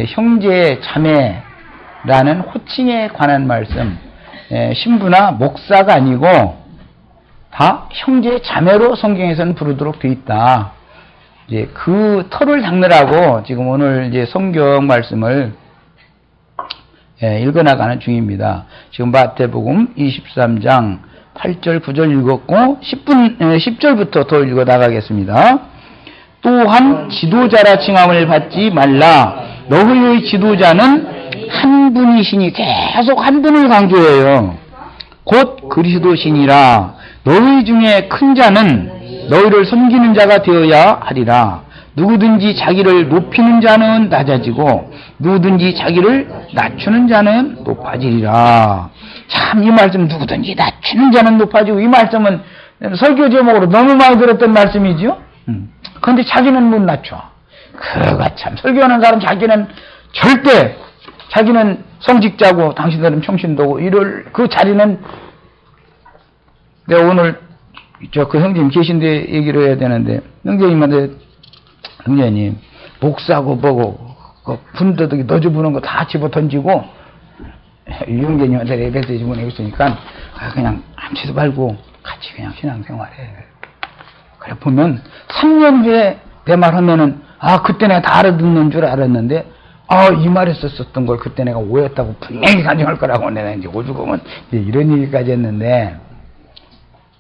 형제 자매라는 호칭에 관한 말씀, 신부나 목사가 아니고 다 형제 자매로 성경에서는 부르도록 되어 있다. 이제 그 터를 닦느라고 지금 오늘 이제 성경 말씀을 읽어나가는 중입니다. 지금 마태복음 23장 8절 9절 읽었고 10절부터 더 읽어나가겠습니다. 또한 지도자라 칭함을 받지 말라. 너희의 지도자는 한 분이시니, 계속 한 분을 강조해요. 곧 그리스도시니라. 너희 중에 큰 자는 너희를 섬기는 자가 되어야 하리라. 누구든지 자기를 높이는 자는 낮아지고 누구든지 자기를 낮추는 자는 높아지리라. 참, 이 말씀, 누구든지 낮추는 자는 높아지고, 이 말씀은 설교 제목으로 너무 많이 들었던 말씀이죠. 그런데 자기는 못 낮춰. 그가 참, 설교하는 사람 자기는 절대, 자기는 성직자고 당신들은 평신도고 이럴 그 자리는, 내가 오늘 그 형님 계신데 얘기를 해야 되는데, 형제님한테, 형제님 목사고 뭐고 그 분더덕이 너주부는 거 다 집어 던지고 이 형제님한테 레벨트 집어내고 있으니까 그냥 암치도 말고 같이 그냥 신앙생활해. 그래 보면 3년 후에 내 말 하면은, 그때 내가 다 알아듣는 줄 알았는데, 이 말에 썼었던 걸 그때 내가 오해했다고 분명히 간증할 거라고 내가 이제 오죽하면 이런 얘기까지 했는데,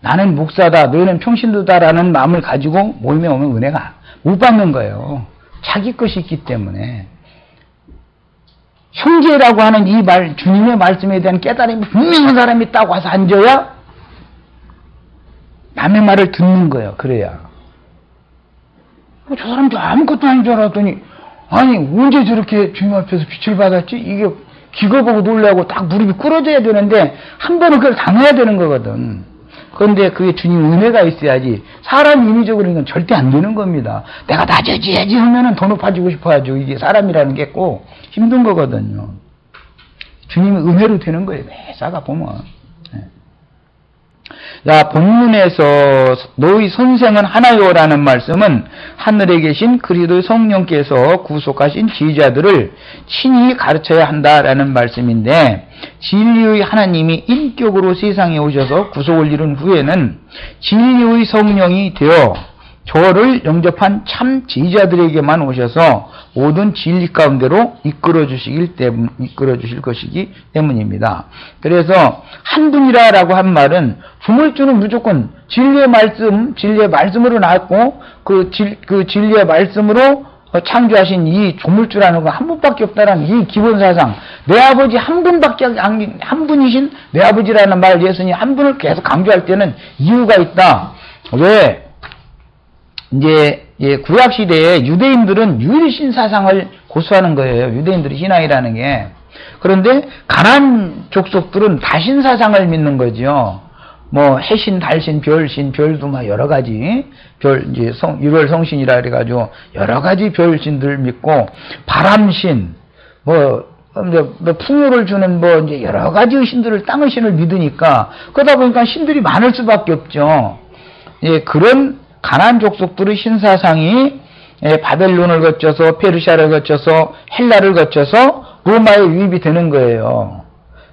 나는 목사다, 너희는 평신도다라는 마음을 가지고 모임에 오면 은혜가 못 받는 거예요. 자기 것이 있기 때문에. 형제라고 하는 이 말, 주님의 말씀에 대한 깨달음이 분명한 사람이 딱 와서 앉아야 남의 말을 듣는 거예요. 그래야. 저 사람도 아무것도 아닌 줄 알았더니, 아니 언제 저렇게 주님 앞에서 빛을 받았지? 이게 기거 보고 놀라고 딱 무릎이 꿇어져야 되는데 한 번은 그걸 당해야 되는 거거든. 그런데 그게 주님 은혜가 있어야지. 사람 인위적으로 이건 절대 안 되는 겁니다. 내가 낮아져야지 하면은 더 높아지고 싶어 하죠. 이게 사람이라는 게 꼭 힘든 거거든요. 주님의 은혜로 되는 거예요. 매사가 보면. 자, 본문에서 너희 선생은 하나요라는 말씀은 하늘에 계신 그리스도의 성령께서 구속하신 지휘자들을 친히 가르쳐야 한다라는 말씀인데, 진리의 하나님이 인격으로 세상에 오셔서 구속을 이룬 후에는 진리의 성령이 되어 저를 영접한 참 지휘자들에게만 오셔서 모든 진리 가운데로 이끌어 주실 것이기 때문입니다. 그래서 한 분이라고 한 말은 조물주는 무조건 진리의 말씀으로 나왔고 그 진리의 말씀으로 창조하신 이 조물주라는 거 한 분밖에 없다라는 이 기본 사상, 내 아버지 한 분이신 내 아버지라는 말, 예수님 한 분을 계속 강조할 때는 이유가 있다. 왜? 이제 구약 시대에 유대인들은 유일신 사상을 고수하는 거예요. 유대인들의 신앙이라는 게. 그런데 가나안 족속들은 다신 사상을 믿는 거죠. 뭐 해신, 달신, 별신, 별도 막 여러 가지 이제 유월 성신이라 그래가지고 여러 가지 별신들 믿고, 바람신, 풍요를 주는 이제 여러 가지 신들을, 땅의 신을 믿으니까 그러다 보니까 신들이 많을 수밖에 없죠. 그런 가나안 족속들의 신사상이 바벨론을 거쳐서 페르시아를 거쳐서 헬라를 거쳐서 로마에 유입이 되는 거예요.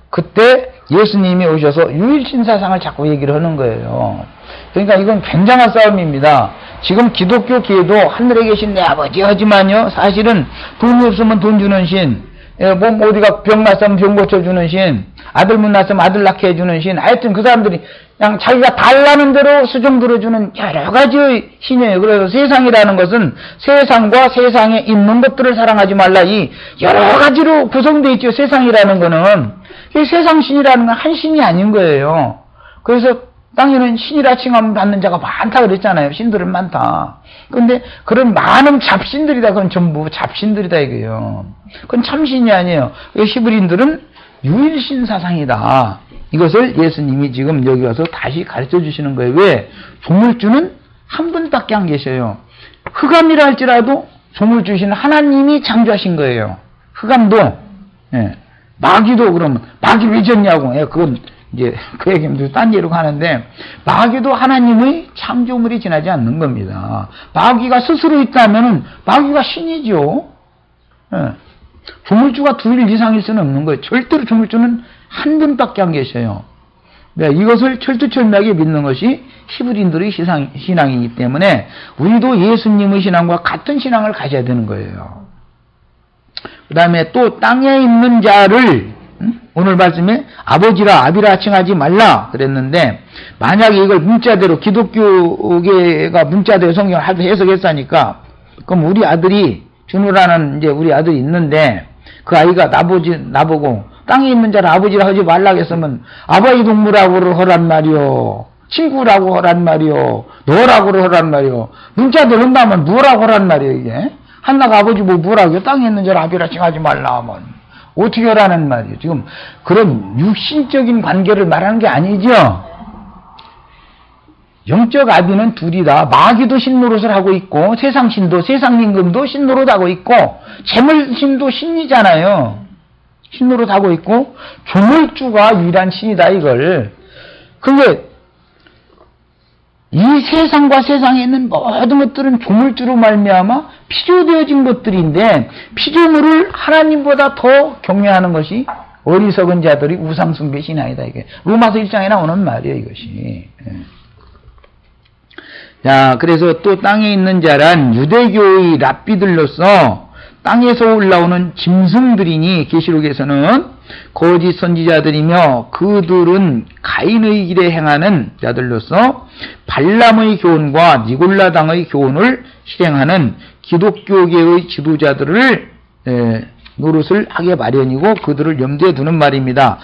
그때 예수님이 오셔서 유일신 사상을 자꾸 얘기를 하는 거예요. 그러니까 이건 굉장한 싸움입니다. 지금 기독교계에도 하늘에 계신 내 아버지 하지만요, 사실은 돈이 없으면 돈 주는 신, 어디가 병 났으면 병 고쳐주는 신, 아들 못 낳았으면 아들 낳게 해주는 신, 하여튼 그 사람들이 그냥 자기가 달라는 대로 수정 들어주는 여러 가지의 신이에요. 그래서 세상이라는 것은 세상과 세상에 있는 것들을 사랑하지 말라, 이 여러 가지로 구성되어 있죠. 세상이라는 거는. 이 세상 신이라는 건 한 신이 아닌 거예요. 그래서 땅에는 신이라 칭함 받는 자가 많다 그랬잖아요. 신들은 많다. 그런데 그런 많은 잡신들이다. 그건 전부 잡신들이다 이거예요. 그건 참신이 아니에요. 히브리인들은 유일신 사상이다. 이것을 예수님이 지금 여기 와서 다시 가르쳐 주시는 거예요. 왜? 조물주는 한 분밖에 안 계셔요. 흑암이라 할지라도 조물주신 하나님이 창조하신 거예요. 흑암도. 마귀도 그러면 마귀 왜 졌냐고. 그건 이제 그 얘기는 딴 예로 가는데, 마귀도 하나님의 창조물이 지나지 않는 겁니다. 마귀가 스스로 있다면은 마귀가 신이죠. 예. 조물주가 둘 이상일 수는 없는 거예요. 절대로 조물주는 한 분밖에 안 계셔요. 네, 이것을 철두철미하게 믿는 것이 히브리인들의 신앙이기 때문에 우리도 예수님의 신앙과 같은 신앙을 가져야 되는 거예요. 그 다음에 또 땅에 있는 자를 오늘 말씀에 아버지라 아비라 칭하지 말라 그랬는데, 만약에 이걸 문자대로 기독교계가 문자대로 성경을 해석했으니까, 그럼 우리 아들이 준우라는 이제 우리 아들이 있는데, 그 아이가 나보고 땅에 있는 자를 아버지라 하지 말라고 했으면 아바이 동무라고 하란 말이요, 친구라고 하란 말이요, 너라고 하란 말이요. 문자대로 한다면 뭐라고 하란 말이요. 이게 한나가 아버지 뭐라고요? 땅에 있는 자를 아비라 칭하지 말라 하면 어떻게 하라는 말이에요. 지금 그런 육신적인 관계를 말하는 게 아니죠. 영적 아비는 둘이다. 마귀도 신노릇을 하고 있고, 세상신도, 세상임금도 신노릇 하고 있고, 재물신도 신이잖아요. 신노릇 하고 있고, 조물주가 유일한 신이다, 이걸. 근데 이 세상과 세상에 있는 모든 것들은 조물주로 말미암아 피조되어진 것들인데, 피조물을 하나님보다 더 경외하는 것이 어리석은 자들이 우상숭배 신앙이다, 이게. 로마서 1장에 나오는 말이에요, 이것이. 자, 그래서 또 땅에 있는 자란 유대교의 랍비들로서 땅에서 올라오는 짐승들이니, 계시록에서는 거짓 선지자들이며 그들은 가인의 길에 행하는 자들로서 발람의 교훈과 니골라당의 교훈을 실행하는 기독교계의 지도자들을 노릇을 하게 마련이고 그들을 염두에 두는 말입니다.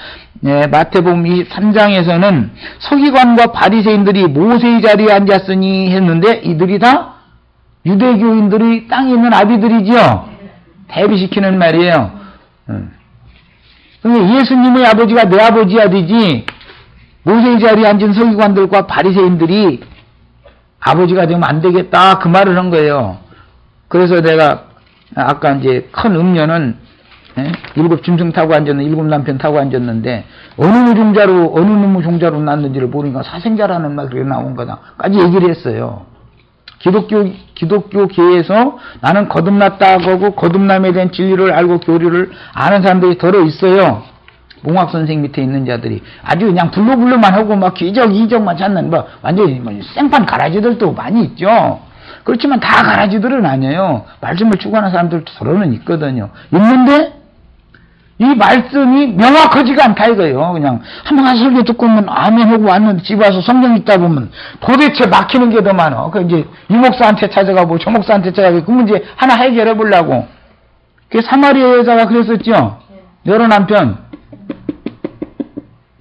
마태복음 23장에서는 서기관과 바리새인들이 모세의 자리에 앉았으니 했는데, 이들이 다 유대교인들이 땅에 있는 아비들이지요. 대비시키는 말이에요. 그러니까 예수님의 아버지가 내 아버지야 되지, 모세의 자리에 앉은 서기관들과 바리새인들이 아버지가 되면 안 되겠다, 그 말을 한 거예요. 그래서 내가 아까 이제 큰 음녀는 7 짐승 타고 앉았는데, 7 남편 타고 앉았는데, 어느 놈의 종자로 낳는지를 모르니까 사생자라는 말이 나온 거다까지 얘기를 했어요. 기독교계에서 나는 거듭났다고 하고 거듭남에 대한 진리를 알고 교리를 아는 사람들이 더러 있어요. 몽학 선생 밑에 있는 자들이 아주 그냥 불로불로만 하고 막 이적만 찾는 완전히 생판 가라지들도 많이 있죠. 그렇지만 다 가라지들은 아니에요. 말씀을 추구하는 사람들도 더러는 있거든요. 있는데 이 말씀이 명확하지가 않다 이거예요. 그냥 한번 설교 듣고 오면 아멘 하고 왔는데 집에 와서 성경 읽다 보면 도대체 막히는 게 더 많아. 그 이제 이 목사한테 찾아가고 저 목사한테 찾아가고 그 문제 하나 해결해 보려고. 그 사마리아 여자가 그랬었죠. 여러 남편.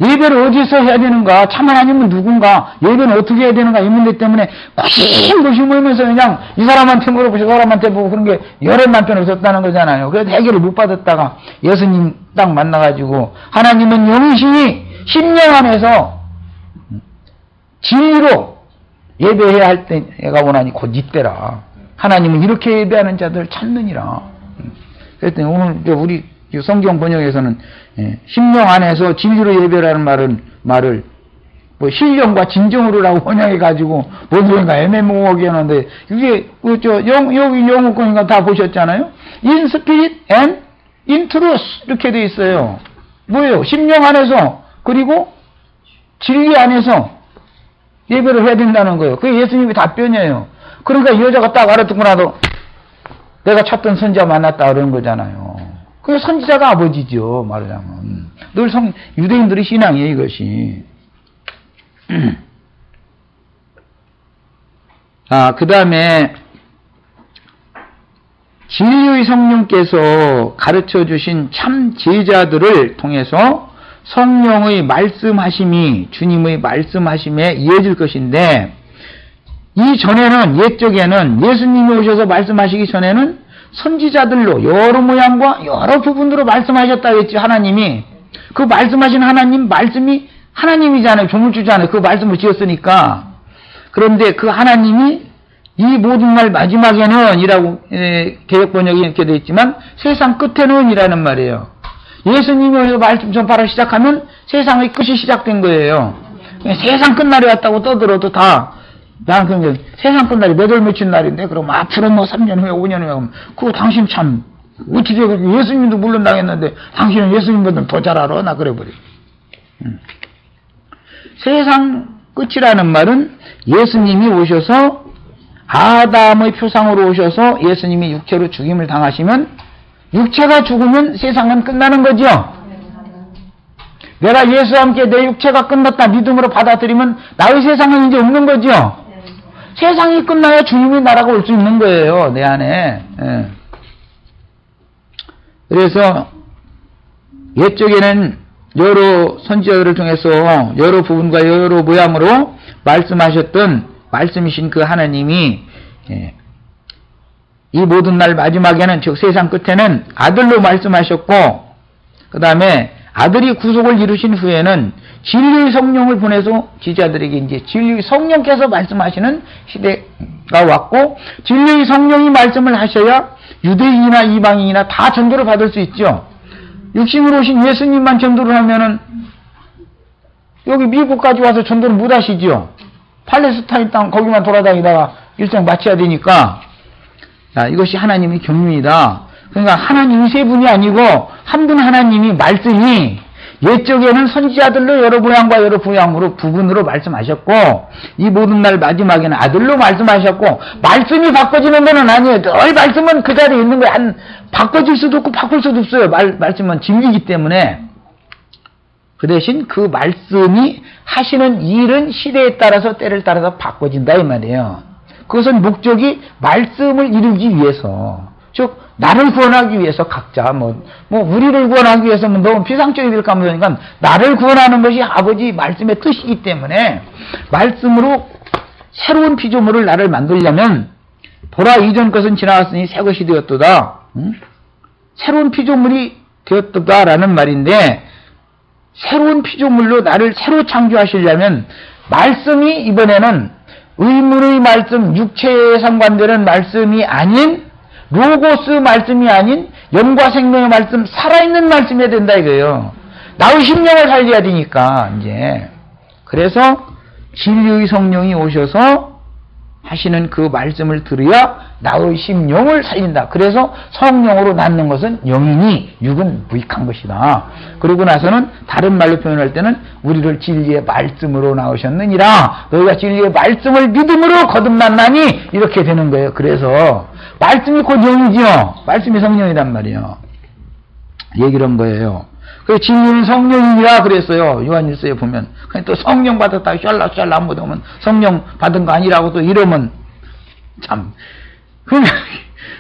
예배를 어디서 해야 되는가? 참 하나님은 누군가? 예배는 어떻게 해야 되는가? 이 문제 때문에 고심고심 모이면서 그냥 이 사람한테 물어보고 저 사람한테 보고 그런 게 여러 남편을 줬다는 거잖아요. 그래서 해결을 못 받았다가 예수님 딱 만나가지고 하나님은 영신이 10년 안에서 진리로 예배해야 할 때가 오나니 곧 이때라. 하나님은 이렇게 예배하는 자들 찾느니라. 그랬더니 오늘 우리 성경 번역에서는 10년 안에서 진리로 예배라는 말을 뭐 신령과 진정으로라고 번역해가지고 뭐든가 애매모호하게 하는데 이게 여기 영어권인가 다 보셨잖아요. In spirit and in truth 이렇게 돼 있어요. 뭐예요? 10년 안에서 그리고 진리 안에서 예배를 해야 된다는 거예요. 그게 예수님의 답변이에요. 그러니까 이 여자가 딱 알아듣고 나도 내가 찾던 선지자 만났다 그런 거잖아요. 그게 선지자가 아버지죠, 말하자면. 늘 유대인들의 신앙이에요, 이것이. 그 다음에, 진리의 성령께서 가르쳐 주신 참 제자들을 통해서 성령의 말씀하심이 주님의 말씀하심에 이어질 것인데, 이전에는, 옛적에는 예수님이 오셔서 말씀하시기 전에는 선지자들로 여러 모양과 여러 부분으로 말씀하셨다고 했지, 하나님이. 그 말씀하신 하나님, 말씀이 하나님이잖아요. 조물주잖아요. 그 말씀을 지었으니까. 그런데 그 하나님이 이 모든 날 마지막에는 이라고 개혁번역이 이렇게 되어 있지만 세상 끝에는 이라는 말이에요. 예수님이 오셔서 말씀 전파를 시작하면 세상의 끝이 시작된 거예요. 세상 끝날이 왔다고 떠들어도 난 그냥 세상 끝날이 몇 월 며칠 날인데, 그럼 앞으로 뭐 3년 후에 5년 후에 그럼 그거 당신 참 어떻게 예수님도 물론당했는데 당신은 예수님보다 더 잘 알아? 나 그래버려. 세상 끝이라는 말은 예수님이 오셔서 아담의 표상으로 오셔서 예수님이 육체로 죽임을 당하시면 육체가 죽으면 세상은 끝나는 거죠. 내가 예수와 함께 내 육체가 끝났다 믿음으로 받아들이면 나의 세상은 이제 없는 거죠. 세상이 끝나야 주님의 나라가 올 수 있는 거예요. 내 안에. 예. 그래서 옛적에는 여러 선지자들을 통해서 여러 부분과 여러 모양으로 말씀하셨던 말씀이신 그 하나님이 이 모든 날 마지막에는 즉 세상 끝에는 아들로 말씀하셨고 그 다음에 아들이 구속을 이루신 후에는 진리의 성령을 보내서 지자들에게 이제 진리의 성령께서 말씀하시는 시대가 왔고 진리의 성령이 말씀을 하셔야 유대인이나 이방인이나 다 전도를 받을 수 있죠. 육신으로 오신 예수님만 전도를 하면은 여기 미국까지 와서 전도를 못 하시죠. 팔레스타인 땅 거기만 돌아다니다가 일정 마쳐야 되니까 자, 이것이 하나님의 경륜이다. 그러니까 하나님이 세 분이 아니고 한 분 하나님이 말씀이 옛적에는 선지자들로 여러 모양과 여러 부양으로 부분으로 말씀하셨고 이 모든 날 마지막에는 아들로 말씀하셨고 말씀이 바꿔지는 건 아니에요. 늘 말씀은 그 자리에 있는 거예요. 바꿔질 수도 없고 바꿀 수도 없어요. 말씀은 진리이기 때문에. 그 대신 그 말씀이 하시는 일은 시대에 따라서 때를 따라서 바꿔진다 이 말이에요. 그것은 목적이 말씀을 이루기 위해서 즉 나를 구원하기 위해서 각자 우리를 구원하기 위해서는 너무 비상적이 될까 모르니까 나를 구원하는 것이 아버지 말씀의 뜻이기 때문에 말씀으로 새로운 피조물을 나를 만들려면 보라 이전 것은 지나갔으니 새 것이 되었도다. 새로운 피조물이 되었도다라는 말인데 새로운 피조물로 나를 새로 창조하시려면 말씀이 이번에는 의문의 말씀, 육체에 상관되는 말씀이 아닌 로고스 말씀이 아닌 영과 생명의 말씀, 살아있는 말씀이 된다 이거예요. 나의 심령을 살려야 되니까 이제 그래서 진리의 성령이 오셔서 하시는 그 말씀을 들어야 나의 심령을 살린다. 그래서 성령으로 낳는 것은 영이니 육은 무익한 것이다. 그러고 나서는 다른 말로 표현할 때는 우리를 진리의 말씀으로 낳으셨느니라. 너희가 진리의 말씀을 믿음으로 거듭났나니 이렇게 되는 거예요. 그래서 말씀이 곧 영이죠. 말씀이 성령이란 말이에요. 얘기를 한 거예요. 그 진리는 성령이라 그랬어요. 요한일서에 보면. 또 성령 받았다 샬라 못하면 성령 받은 거 아니라고 또 이러면 참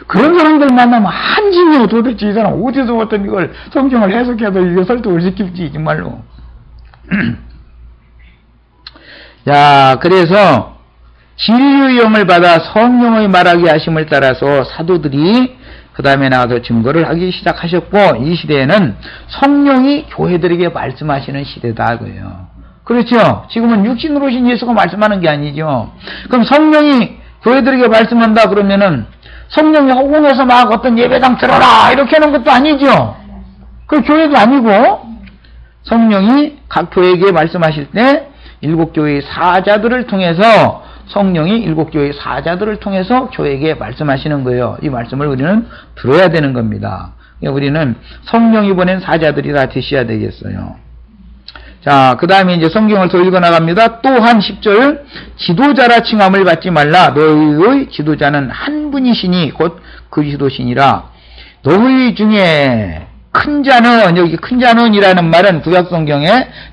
그런 사람들 만나면 한심해요. 도대체 이 사람 어디서부터 이걸 성경을 해석해서 이게 설득을 시킬지 정말로. 자, 그래서 진리의 영을 받아 성령의 말하게 하심을 따라서 사도들이 그 다음에 나와서 증거를 하기 시작하셨고 이 시대에는 성령이 교회들에게 말씀하시는 시대다 그래요. 그렇죠? 지금은 육신으로 오신 예수가 말씀하는 게 아니죠. 그럼 성령이 교회들에게 말씀한다 그러면은 성령이 허공에서 막 어떤 예배당 들어라 이렇게 하는 것도 아니죠. 그 교회도 아니고 성령이 각 교회에게 말씀하실 때 일곱 교회의 사자들을 통해서 성령이 일곱 교회의 사자들을 통해서 교회에게 말씀하시는 거예요. 이 말씀을 우리는 들어야 되는 겁니다. 우리는 성령이 보낸 사자들이 다 되셔야 되겠어요. 자, 그 다음에 이제 성경을 더 읽어나갑니다. 또한 10절, 지도자라 칭함을 받지 말라. 너희의 지도자는 한 분이시니 곧 그리스도시니라. 너희 중에 큰 자는, 여기 큰 자는이라는 말은 구약성경에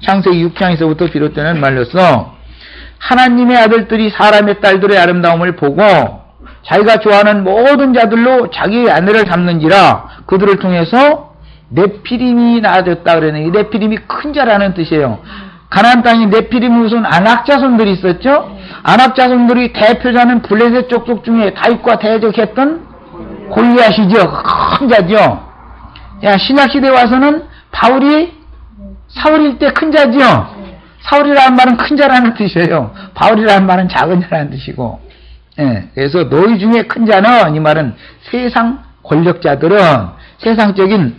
창세기 6장에서부터 비롯되는 말로서 하나님의 아들들이 사람의 딸들의 아름다움을 보고 자기가 좋아하는 모든 자들로 자기의 아내를 잡는지라 그들을 통해서 네피림이 나아졌다 그러네. 이 네피림이 큰 자라는 뜻이에요. 가나안 땅에 네피림 우선 안악자손들이 있었죠. 안악자손들이 대표자는 블레셋 족속 중에 다윗과 대적했던 골리앗이죠. 큰 자죠. 야, 신약시대에 와서는 바울이 사울일 때 큰 자죠. 사울이라는 말은 큰 자라는 뜻이에요. 바울이라는 말은 작은 자라는 뜻이고. 예, 그래서 너희 중에 큰 자는 이 말은 세상 권력자들은 세상적인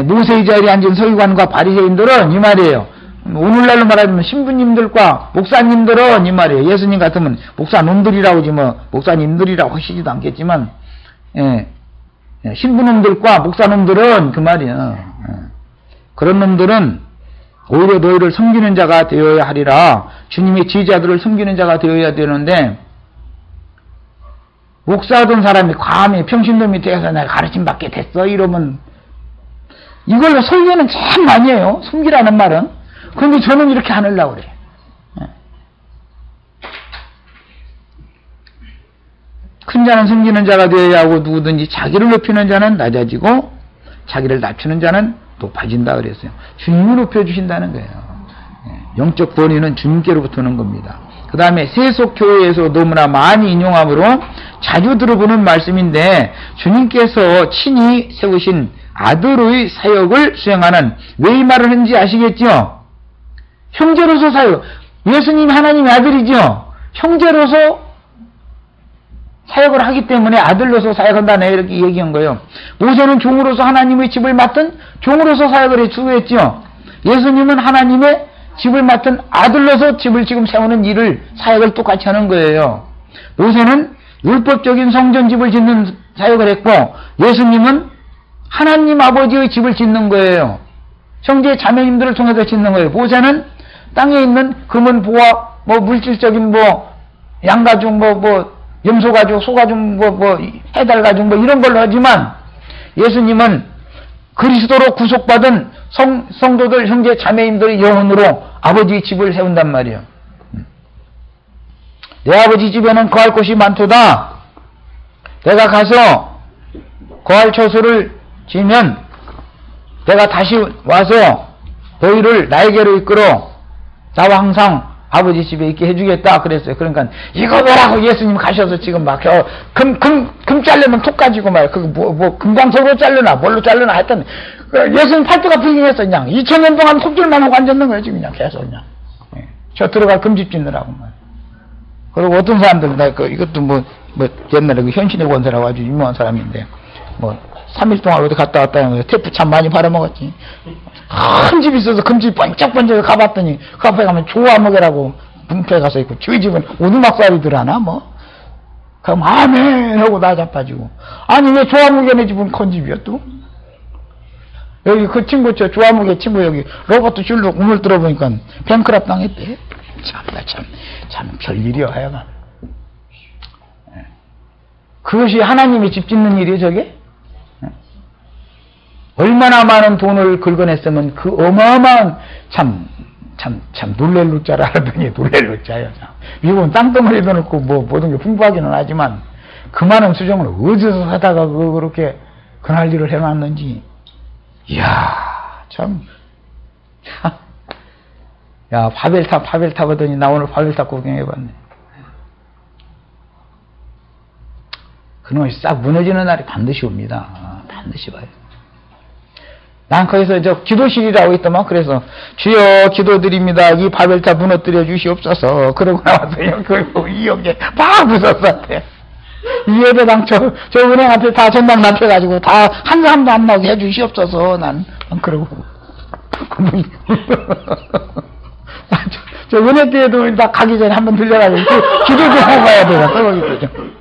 모세의 자리에 앉은 서기관과 바리새인들은 이 말이에요. 오늘날로 말하면 신부님들과 목사님들은 이 말이에요. 예수님 같으면 목사놈들이라고 하지 뭐 목사님들이라고 하시지도 않겠지만 예, 신부놈들과 목사놈들은 그 말이야. 그런 놈들은 오히려 너희를 섬기는 자가 되어야 하리라. 주님의 제자들을 섬기는 자가 되어야 되는데, 목사하던 사람이 감히 평신도 밑에 가서 내가 가르침 받게 됐어 이러면, 이걸로 설교는 참 많이 해요. 섬기라는 말은. 그런데 저는 이렇게 안 하려고 그래. 큰 자는 섬기는 자가 되어야 하고, 누구든지 자기를 높이는 자는 낮아지고 자기를 낮추는 자는 높아진다 그랬어요. 주님이 높여주신다는 거예요. 영적 권위는 주님께로부터 오는 겁니다. 그 다음에 세속교회에서 너무나 많이 인용함으로 자주 들어보는 말씀인데, 주님께서 친히 세우신 아들의 사역을 수행하는, 왜 이 말을 하는지 아시겠죠? 형제로서 사역. 예수님 하나님의 아들이죠. 형제로서 사역을 하기 때문에 아들로서 사역한다네 이렇게 얘기한 거예요. 모세는 종으로서 하나님의 집을 맡은 종으로서 사역을 해주겠죠. 예수님은 하나님의 집을 맡은 아들로서 집을 지금 세우는 일을, 사역을 똑같이 하는 거예요. 모세는 율법적인 성전 집을 짓는 사역을 했고, 예수님은 하나님 아버지의 집을 짓는 거예요. 형제 자매님들을 통해서 짓는 거예요. 모세는 땅에 있는 금은 보화, 물질적인 양가죽, 염소가죽, 소가죽, 해달가죽, 이런 걸로 하지만, 예수님은 그리스도로 구속받은 성도들, 형제 자매님들의 영혼으로 아버지의 집을 세운단 말이에요. 내 아버지 집에는 거할 곳이 많도다. 내가 가서 거할 처소를 지으면 내가 다시 와서 너희를 나에게로 이끌어 나와 항상 아버지 집에 있게 해주겠다 그랬어요. 그러니까 이거 뭐라고 예수님 가셔서 지금 막 금 자르면 톡 가지고 막 금광석으로 자르나 뭘로 자르나 하여튼 예수님 팔뚝가 불경했어. 그냥 2000년 동안 톱질만 하고 앉았는 거예요. 지금 그냥 계속 그냥 저 들어갈 금집 짓느라고 말. 그리고 어떤 사람들은 이것도 옛날에 그 현신의 권세라고 아주 유명한 사람인데 3일 동안 어디 갔다 왔다 하는 거예요. 테프 참 많이 팔아먹었지. 큰 집이 있어서 금집 번쩍번쩍 가봤더니 그 앞에 가면 조화목이라고 분표에 가서 있고, 저희 집은 오두막살이들 하나 그럼 아멘 하고 나 자빠지고. 아니 왜 조화목이네 집은 큰 집이야 또? 여기 그 친구, 저 조화목의 친구 여기 로버트 슐록 오늘 들어보니까 뱅크랍 당했대. 참 별일이야 하여간. 그것이 하나님이 집 짓는 일이에요 저게? 얼마나 많은 돈을 긁어냈으면 그 어마어마한 참 놀랄 루자를 알았더니 놀랄 루자예요. 미국은 땅덩어리도 넣고 모든 게 풍부하기는 하지만 그 많은 수정을 어디서 사다가 그렇게 그날 일을 해놨는지. 이야 참. 야 바벨탑 하더니 나 오늘 바벨탑 구경해봤네. 그놈이 싹 무너지는 날이 반드시 옵니다. 반드시 와요. 난 거기서 기도실이라고 있더만. 그래서 주여 기도드립니다. 이 바벨탑 무너뜨려 주시옵소서. 그러고 나와서 이 여기에 막 부쉈었대. 이 애들랑 저 은행 앞에 다 전당 납혀가지고 다 한 사람도 안 나오게 해주시옵소서. 난 그러고 저 은행 때에도 나 가기 전에 한번 들려가지고 기도 좀 하고 가야 되겠어.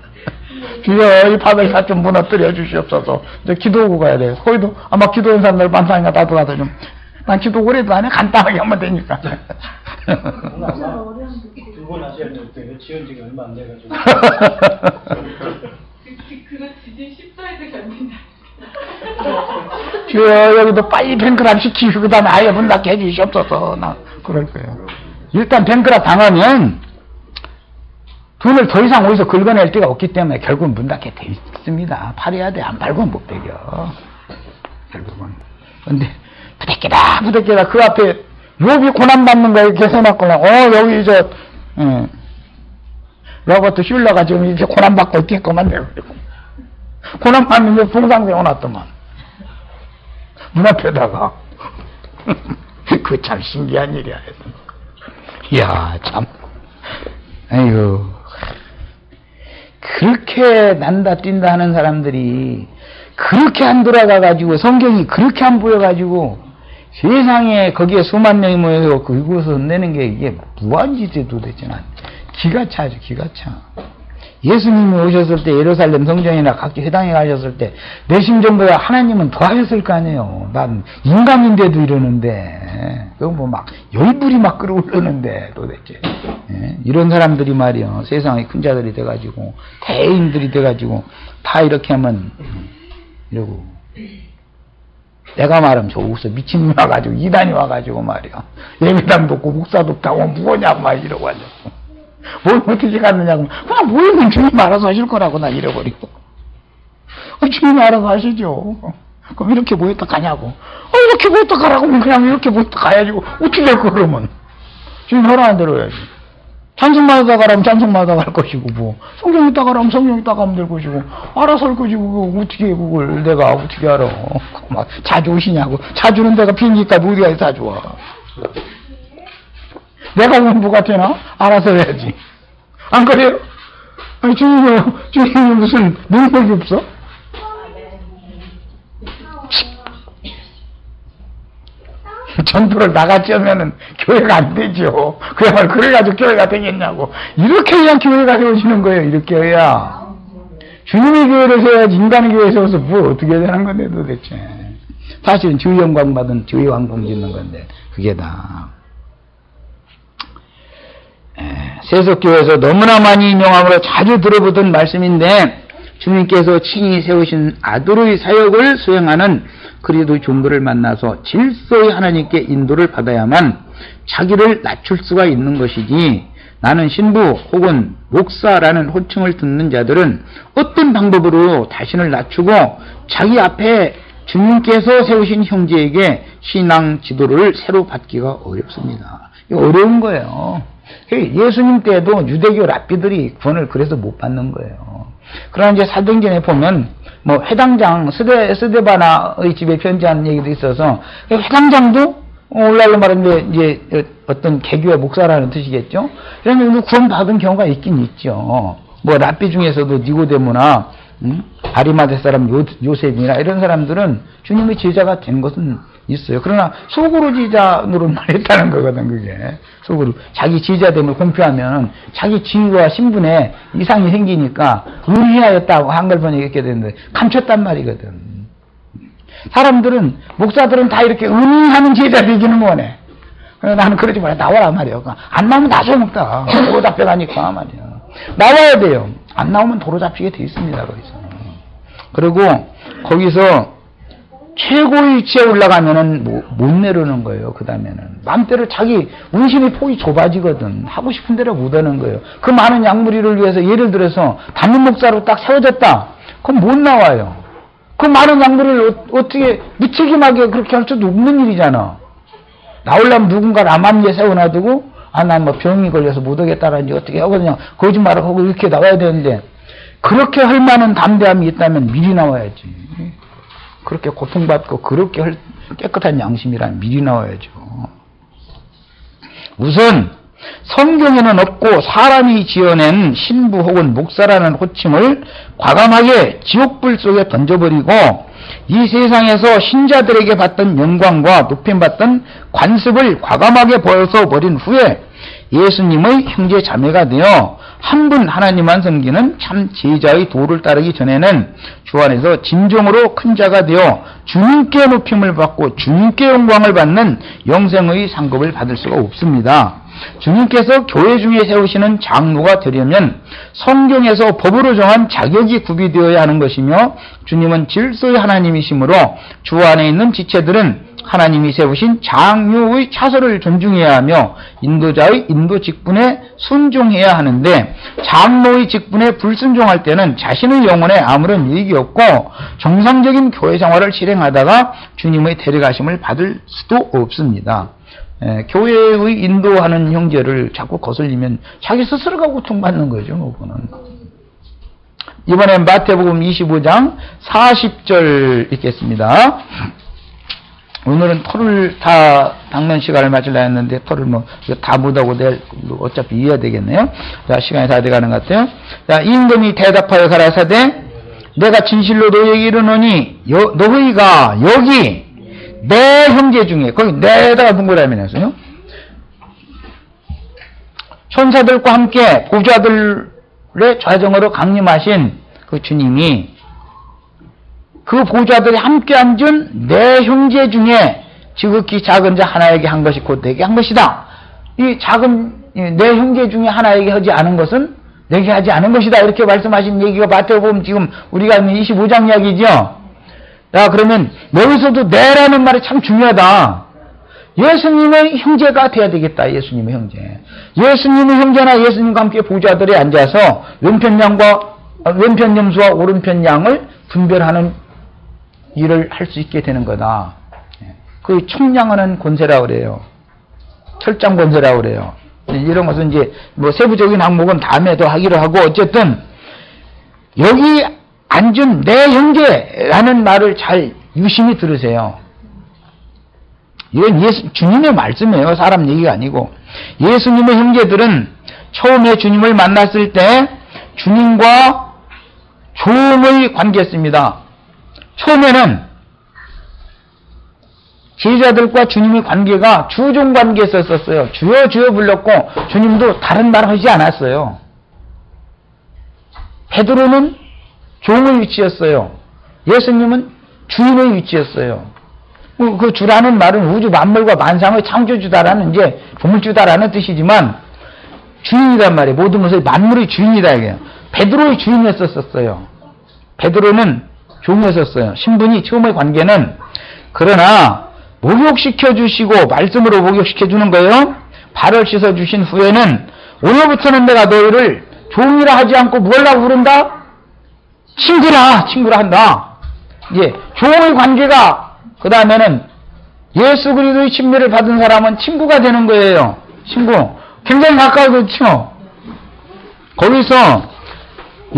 주여 이 바벨탑 좀 무너뜨려 주시옵소서. 이제 기도하고 가야 돼요. 거기도 아마 기도한 사람들 많다니까 나도 가서 좀. 난 기도 오래도 안 해. 간단하게 하면 되니까. 두 번 하셔야 되는데 지은 지가 얼마 안 돼가지고. 그거 지진 14일도 견딘다. 주여 여기도 빨리 뱅크랍 시키고 그 다음에 아예 문 닫게 해주시옵소서. 나 그럴 거예요. 일단 뱅크랍 당하면 돈을 더 이상 어디서 긁어낼 데가 없기 때문에 결국은 문 닫게 돼 있습니다. 팔아야 돼. 안 팔고는 못 되겨. 결국은. 근데 부대끼다 그 앞에 욥이 고난받는 거 이렇게 해놨구나. 여기 로버트 슐러가 지금 이렇게 고난받고 있겠구만. 고난받는 게 풍상세 해놨더만. 문 앞에다가. 그 참 신기한 일이야. 이야, 참. 아이고. 그렇게 난다 뛴다 하는 사람들이 그렇게 안 돌아가가지고 성경이 그렇게 안 보여가지고 세상에 거기에 수만 명이 모여서 그곳을 내는 게 이게 무한지대 도대체 난 기가 차죠. 기가 차. 예수님이 오셨을 때 예루살렘 성전이나 각지 회당에 가셨을 때 내 심정보다 하나님은 더하셨을 거 아니에요. 난 인간인데도 이러는데 그거 뭐 막 열불이 막 끓어오르는데 도대체 이런 사람들이 말이요 세상의 큰 자들이 돼가지고 대인들이 돼가지고 다 이렇게 하면 이러고 내가 말하면 저기서 미친놈이 와가지고 이단이 와가지고 말이야 예배당도 없고 목사도 없다고 뭐냐고 막 이러고 앉았어. 뭘 어떻게 갔느냐고 그냥 모이면 주님 알아서 하실 거라고 난 이래버리고 주님 알아서 하시죠. 그럼 이렇게 모였다 가냐고 이렇게 모였다 가라고 그냥 이렇게 모였다 가야지 어떻게 될 거 그러면 주님 허락한 대로 해야지. 찬송마다 가라면 찬송마다 갈 것이고 뭐 성경 있다 가라면 성경 있다 가면 될 것이고 알아서 할 것이고 그거 어떻게 그걸 내가 어떻게 알아. 막 자주 오시냐고 자주는 데가 비행기값 우리가 다 좋아. 내가 오면 뭐가 되나? 알아서 해야지. 안 그래요? 아니, 주님이 무슨 능력이 없어? 전도를 나같이 하면은 교회가 안 되죠. 그야말로 그래가지고 교회가 되겠냐고. 이렇게 해야 교회가 세워지는 거예요. 이렇게 해야. 주님의 교회를 세워야지 인간의 교회에 세워서 뭐 어떻게 되는 건데 도대체. 사실은 주의 영광 받은 주의 왕궁 짓는 건데 그게 다. 세속교회에서 너무나 많이 인용함으로 자주 들어보던 말씀인데 주님께서 친히 세우신 아들의 사역을 수행하는 그리스도의 종들을 만나서 질서의 하나님께 인도를 받아야만 자기를 낮출 수가 있는 것이지 나는 신부 혹은 목사라는 호칭을 듣는 자들은 어떤 방법으로 자신을 낮추고 자기 앞에 주님께서 세우신 형제에게 신앙 지도를 새로 받기가 어렵습니다. 이거 어려운 거예요. 예수님 때도 유대교 랍비들이 구원을 그래서 못 받는 거예요. 그러나 이제 사도행전에 보면 뭐 회당장 스데바나의 집에 편지한 얘기도 있어서 회당장도 오늘날로 말하면 이제 어떤 개교의 목사라는 뜻이겠죠. 이런 구원 받은 경우가 있긴 있죠. 뭐 랍비 중에서도 니고데모나 아리마대 사람 요셉이나 이런 사람들은 주님의 제자가 된 것은 있어요. 그러나 속으로 제자 노릇만 했다는 거거든, 그게. 속으로. 자기 제자됨을 공표하면 자기 지위와 신분에 이상이 생기니까 의리하였다고 한글 번역이 이렇게 되는데 감췄단 말이거든. 사람들은, 목사들은 다 이렇게 의리하는 제자 되기는 원해. 나는 그러지 말아. 나와라 말이야. 안 나오면 나 소먹다. 도로 잡혀가니까 말이야. 나와야 돼요. 안 나오면 도로 잡히게 돼 있습니다, 거기서. 그리고 거기서 최고의 위치에 올라가면은 못 내려오는 거예요. 그 다음에는 마음대로 자기 운신의 폭이 좁아지거든. 하고 싶은 대로 못 하는 거예요. 그 많은 양무리를 위해서 예를 들어서 담임 목사로 딱 세워졌다. 그럼 못 나와요. 그 많은 양무리를 어떻게 무책임하게 그렇게 할 수도 없는 일이잖아. 나오려면 누군가 남한위에 세워놔두고 난 뭐 병이 걸려서 못 오겠다라는지 어떻게 하고 그냥 거짓말을 하고 이렇게 나와야 되는데 그렇게 할 만한 담대함이 있다면 미리 나와야지. 그렇게 고통받고 그렇게 깨끗한 양심이란 미리 나와야죠. 우선 성경에는 없고 사람이 지어낸 신부 혹은 목사라는 호칭을 과감하게 지옥불 속에 던져버리고 이 세상에서 신자들에게 받던 영광과 높임받던 관습을 과감하게 벗어버린 후에 예수님의 형제 자매가 되어 한 분 하나님만 섬기는 참 제자의 도를 따르기 전에는 주 안에서 진정으로 큰 자가 되어 주님께 높임을 받고 주님께 영광을 받는 영생의 상급을 받을 수가 없습니다. 주님께서 교회 중에 세우시는 장로가 되려면 성경에서 법으로 정한 자격이 구비되어야 하는 것이며 주님은 질서의 하나님이시므로 주 안에 있는 지체들은 하나님이 세우신 장로의 차서를 존중해야 하며 인도자의 인도 직분에 순종해야 하는데 장로의 직분에 불순종할 때는 자신의 영혼에 아무런 이익이 없고 정상적인 교회 생활을 실행하다가 주님의 데려가심을 받을 수도 없습니다. 교회의 인도하는 형제를 자꾸 거슬리면 자기 스스로가 고통받는 거죠. 그거는. 이번엔 마태복음 25장 40절 읽겠습니다. 오늘은 토를 다 닦는 시간을 맞으려 했는데 토를 다 못하고 내일 어차피 이어야 되겠네요. 자, 시간이 다 돼가는 것 같아요. 자, 임금이 대답하여 가라사대 내가 진실로 너희에게 이르노니 너희가 여기 내 형제 중에 거기 내다가 동그라미 냈어요. 천사들과 함께 보좌들과 좌정으로 강림하신 그 주님이 그 보좌들이 함께 앉은 내 형제 중에 지극히 작은 자 하나에게 한 것이 곧 내게 한 것이다. 이 작은 내 형제 중에 하나에게 하지 않은 것은 내게 하지 않은 것이다. 이렇게 말씀하신 얘기가 마태복음 지금 우리가 있는 25장 이야기죠. 야, 그러면 여기서도 내라는 말이 참 중요하다. 예수님의 형제가 돼야 되겠다. 예수님의 형제. 예수님의 형제나 예수님과 함께 보좌들에 앉아서 왼편 염소와 오른편 양을 분별하는 일을 할 수 있게 되는 거다. 그 청량하는 권세라고 그래요. 철장 권세라고 그래요. 이런 것은 이제 뭐 세부적인 항목은 다음에 더 하기로 하고, 어쨌든 여기 앉은 내 형제라는 말을 잘 유심히 들으세요. 이건 주님의 말씀이에요. 사람 얘기가 아니고. 예수님의 형제들은 처음에 주님을 만났을 때 주님과 조음의 관계였습니다. 처음에는 제자들과 주님의 관계가 주종 관계였었어요. 주여 주여 불렀고 주님도 다른 말 하지 않았어요. 베드로는 종의 위치였어요. 예수님은 주인의 위치였어요. 그 주라는 말은 우주 만물과 만상의 창조주다라는 이제 보물주다라는 뜻이지만 주인이란 말이에요. 모든 것의 만물의 주인이다 이게. 베드로의 주인이었었어요. 베드로는 종이었었어요. 신분이 처음의 관계는. 그러나 목욕시켜 주시고 말씀으로 목욕시켜 주는 거예요. 발을 씻어 주신 후에는 오늘부터는 내가 너희를 종이라 하지 않고 뭐라고 부른다? 친구라 한다. 예, 종의 관계가 그 다음에는 예수 그리스도의 친밀을 받은 사람은 친구가 되는 거예요. 친구. 굉장히 가까워졌죠. 거기서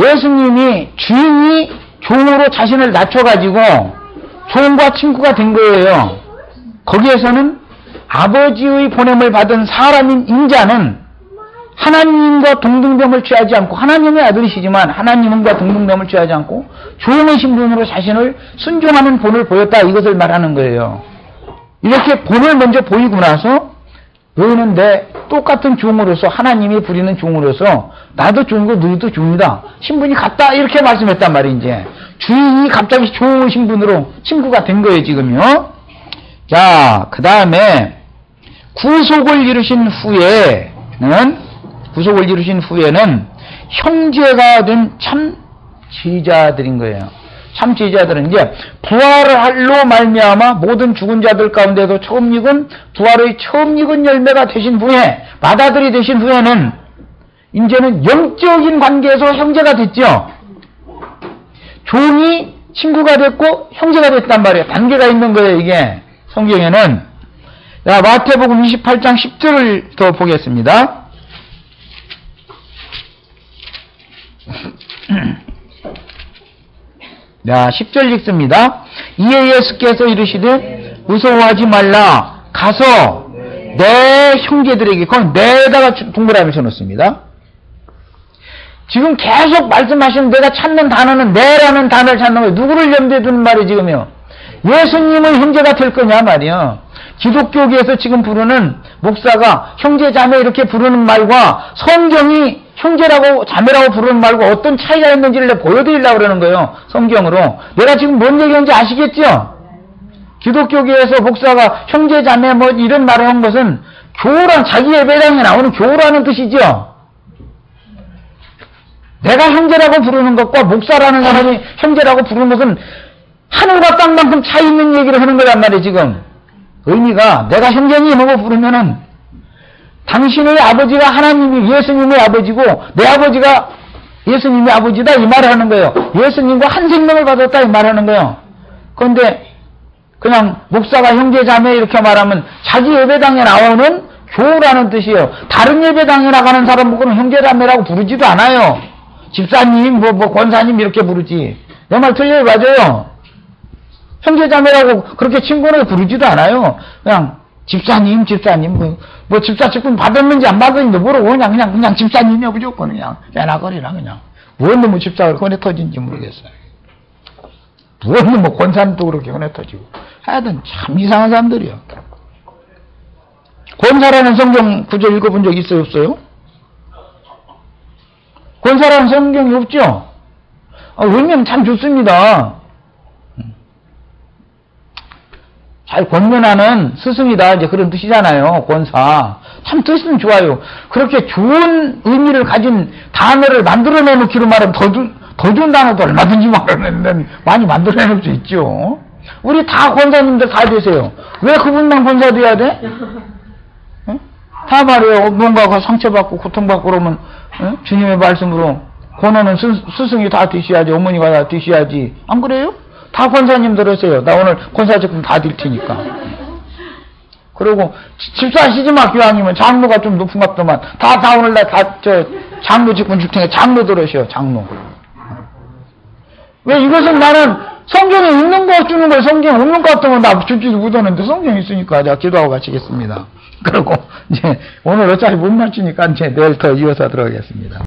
예수님이 주인이 종으로 자신을 낮춰가지고 종과 친구가 된 거예요. 거기에서는 아버지의 보냄을 받은 사람인 인자는 하나님과 동등됨을 취하지 않고, 하나님의 아들이시지만 하나님과 동등됨을 취하지 않고 종의 신분으로 자신을 순종하는 본을 보였다, 이것을 말하는 거예요. 이렇게 본을 먼저 보이고 나서 너희는 내 똑같은 종으로서, 하나님이 부리는 종으로서 나도 종이고 너희도 종이다, 신분이 같다, 이렇게 말씀했단 말이에요. 이제 주인이 갑자기 종의 신분으로 친구가 된 거예요 지금요. 자, 그 다음에 구속을 이루신 후에는 형제가 된 참 제자들인 거예요. 참 제자들은 이제 부활을 할로 말미암아 모든 죽은 자들 가운데도 처음 익은, 부활의 처음 익은 열매가 되신 후에, 맏아들이 되신 후에는 이제는 영적인 관계에서 형제가 됐죠. 종이 친구가 됐고 형제가 됐단 말이에요. 단계가 있는 거예요 이게 성경에는. 자, 마태복음 28장 10절을 더 보겠습니다. 자, 10절 읽습니다. 이에 예수께서 이르시되 무서워하지 말라, 가서 내 형제들에게, 그건 내에다가 동그라미를 쳐놓습니다. 지금 계속 말씀하시는, 내가 찾는 단어는 내라는 단어를 찾는 거예요. 누구를 염두에 두는 말이 지금요? 예수님의 형제가 될 거냐 말이요. 기독교계에서 지금 부르는 목사가 형제 자매 이렇게 부르는 말과 성경이 형제라고 자매라고 부르는 말과 어떤 차이가 있는지를 내가 보여드리려고 그러는 거예요. 성경으로. 내가 지금 뭔 얘기하는지 아시겠죠? 기독교계에서 목사가 형제 자매 뭐 이런 말을 한 것은 교우란, 자기 예배당에 나오는 교우라는 뜻이죠. 내가 형제라고 부르는 것과 목사라는 사람이 형제라고 부르는 것은 하늘과 땅만큼 차이 있는 얘기를 하는 거란 말이에요 지금. 의미가, 내가 형제님하고 부르면은 당신의 아버지가 하나님이 예수님의 아버지고 내 아버지가 예수님의 아버지다, 이 말을 하는 거예요. 예수님과 한 생명을 받았다, 이 말을 하는 거예요. 그런데 그냥 목사가 형제 자매 이렇게 말하면 자기 예배당에 나오는 교우라는 뜻이에요. 다른 예배당에 나가는 사람 보고는 형제 자매라고 부르지도 않아요. 집사님, 권사님 이렇게 부르지. 내 말 틀려요, 맞아요. 형제 자매라고 그렇게 친구를 부르지도 않아요. 그냥 집사님, 뭐 집사 직분 받았는지 안 받았는지 모르고 그냥 집사님이야 무조건 그냥 빼나거리라 그냥. 무슨 놈의 집사가 꺼내 터진지 모르겠어요. 무슨 놈의 권사님도 그렇게 꺼내 터지고. 하여튼 참 이상한 사람들이요. 권사라는 성경 구절 읽어본 적 있어요, 없어요? 권사라는 성경이 없죠? 의미는 참 좋습니다. 잘 권면하는 스승이다, 이제 그런 뜻이잖아요, 권사. 참 뜻은 좋아요. 그렇게 좋은 의미를 가진 단어를 만들어내 놓기로 말하면 더 좋은 단어도 얼마든지 말하면 많이 만들어낼 수 있죠. 우리 다 권사님들 다 되세요. 왜 그분만 권사 돼야 돼? 응? 다 말이에요. 뭔가가 상처받고 고통받고 그러면 응? 주님의 말씀으로 권하는 스승이 다 되셔야지, 어머니가 다 되셔야지. 안 그래요? 다 권사님들 하세요. 나 오늘 권사직분 다 드릴 테니까. 그리고 집사 시즈막 교황이면 장로가 좀 높은 것 같더만 다 오늘날 장로 직분 줄 테니까 장로 들으셔요. 장로. 왜 이것은 나는 성경에 있는 거 주는 거예요. 성경에 없는 거 같으면 나 줄지도 못하는데 성경에 있으니까 제가 기도하고 가시겠습니다. 그리고 이제 오늘 어차피 못 맞추니까 이제 내일 더 이어서 들어가겠습니다.